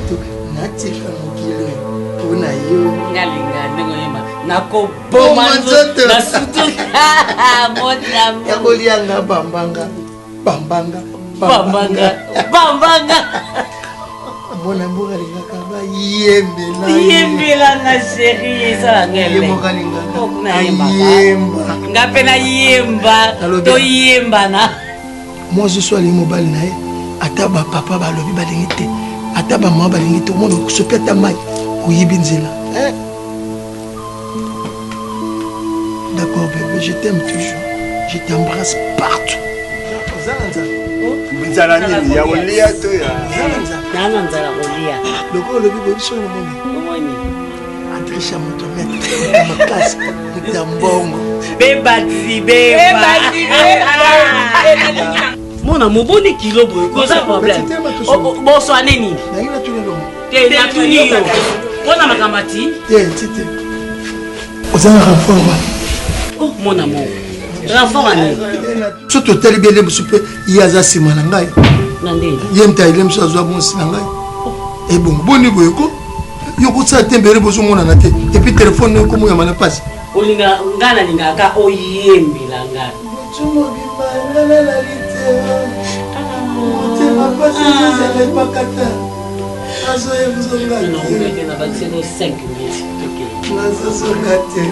nzoto natika mokili mpona yo ngalinga ndenge oyeba nakoboma nzoto nasutuka monamo ya kolianga bambanga mwana mboka alingaka bayembelanga sheri esalangelemoka nga mpe nayemba toyembana mwasi so alingi mobali na ye ata bapapa balobi balingi te ata bamama balingi te omona soki ata mai oyibi nzela. D'accord bébé, je t'aime toujours, je t'embrasse partout. Nzala nini ya olia to ya nana nzala olia loko lobi bobi so no moni Andrisha motomete makasi mutambongo bebati mona moboni kilo boy ko sa problème bonsoir neni nayina tulelo te na tuniyo mona makamati tite ozana renfort wa oh mon amour renfort ani surtout teli bele musupe yaza sima na ngai nande yemta ile mso azwa bonsi na ngai e bon boni boyeko yoko sa tembere bozo mona na te et puis téléphone ko mo ya mana passe olinga ngana linga ka oyembila ngana tumo bimala la litera te ma passe c'est pas kata azo yemzonga non ngeke na bakse no 5 minutes okay nazo songate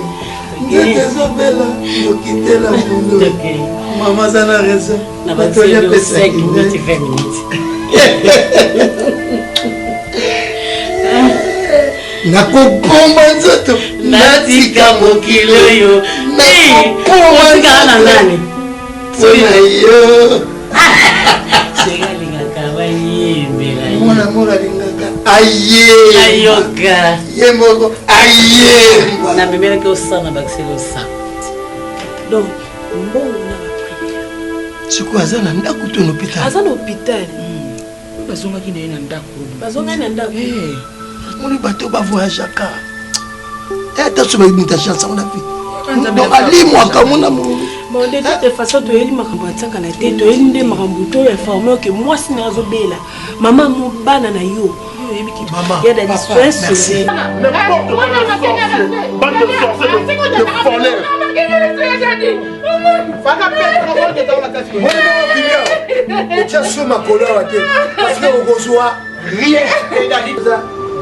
ngezo bela okitela mundo mama zana raison na bakse no 5 minutes 20 minutes nakobomba nzoto natika mokili oyo nakobomba na nani mpona yo sekalingaka bayembela mwana moko alingaka ayoka ye moko ayemba namemelaki osana bakiseli osana donc mbongo na bapriere sikoyo aza na ndako to na hôpital aza na hôpital bazongaki na ye na ndako bazongai na ndako moni bato bavoyageaka ata so bayibinita chance ngo na vie donc alimwaka mona mo bon de toute façon toyeli makambo atiaka na te toyeli nde makambo to informe oke mwasi na azobela mama mobana na yo ya da distress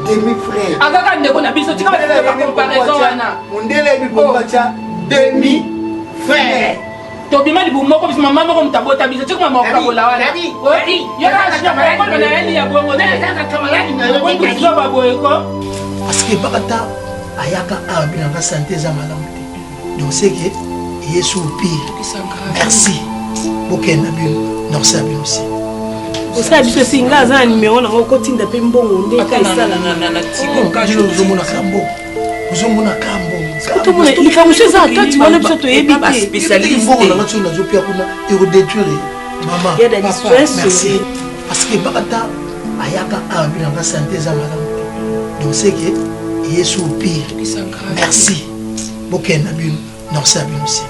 demi-frère. Akaka ndeko na biso tika ba comparaison wana. Mondele bikomba cha demi-frère. Tobima libu moko biso mama moko mutabota biso tika mama okabola wana. Oui. Yaka shia ba ko na yeli ya bongo na sasa kama yani na ko biso ba boyeko. Parce que bakata ayaka abina nga santé za malamu te. Donc c'est que Yesu pire. Merci. Bokena bien. Non ça bien aussi. osala biso singa aza na numéro nango okotinda mpe mbongo nde kaesala ozomona kambo tomona likambo so eza atati wana biso toyebi tembongo nanga soki nazopia kuna ekodétruire mama ya da distress parce que bakata ayaka abinanga santé eza malamu te donc c'est que Yesu pire. Merci bokena bino non ça bien aussi.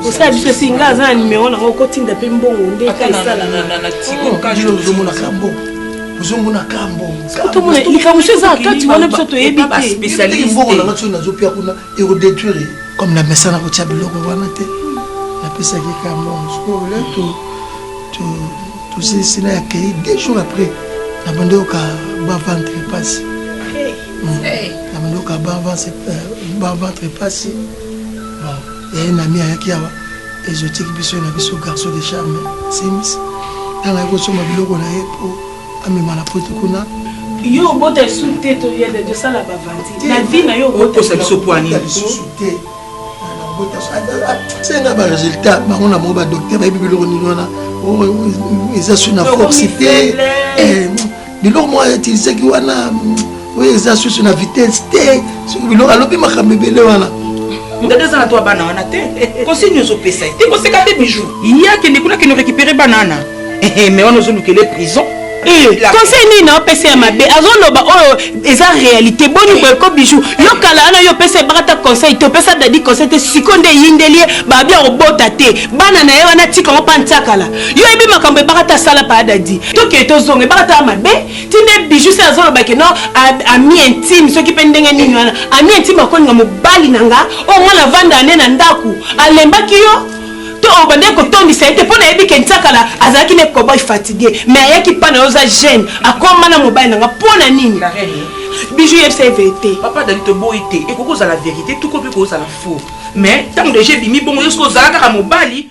osala biso singa aza na numéro nango okotinda mpe mbongo nde kaesala ozomona kambo tomona likambo so eza atati wana biso toyebi tembongo nanga soki nazopia kuna ekodétruire comme na mesa na kotia biloko wana te napesaki kambo sikola tosisina yakei 2 jours après nabandi oka baventre pasi nabandi oka baventre pasi et un ami ayaki awa exotique biso na biso garçon de charme sims tanga ekosomba biloko na ye po amema na poto kuna yo obota esu te toyede tosala bavanti na vi na yo okosa biso poani lisusu te senga baresultat bango na bango badocteur bayebi biloko nini wana eza su na force te biloko moko etilisaki wana oyo eza susu na vitesse te biloko alobi makambo ebele wana ndade eza na to bana wana te kosi nyonso opesa te koseka te bijou yake ndekuna kende récupérer banana mais wana ozolukele prison conseil nini na opesa ya mabe azoloba oyo eza réalité boni boyeko bijou yo kala wana yo pesa ebakata conseil topesa dadi conseil te siko nde eyindeli ye babi akobota te bana na ye wana tikango mpa ntiakala yo yebi makambo ebakata asala pa dadi toke tozonga ebakata ya mabe tinde bijou se azolobake no ami intime soki mpe ndenge nini wana ami intime akoninga mobali na nga oyo mwana vanda ane na ndaku alembaki yo to obande kotondisa ete mpo nayebi ke ntiakala azalaki ne koboy fatigué mais ayaki mpa na yo oza jeune akoma na mobali na nga mpo na nini bijou yebisa evete papa dali toboyi te ekoki ozala vérité tuko mpe kozala faux mais ntango deja ebimi bongo yo soki ozala kaka mobali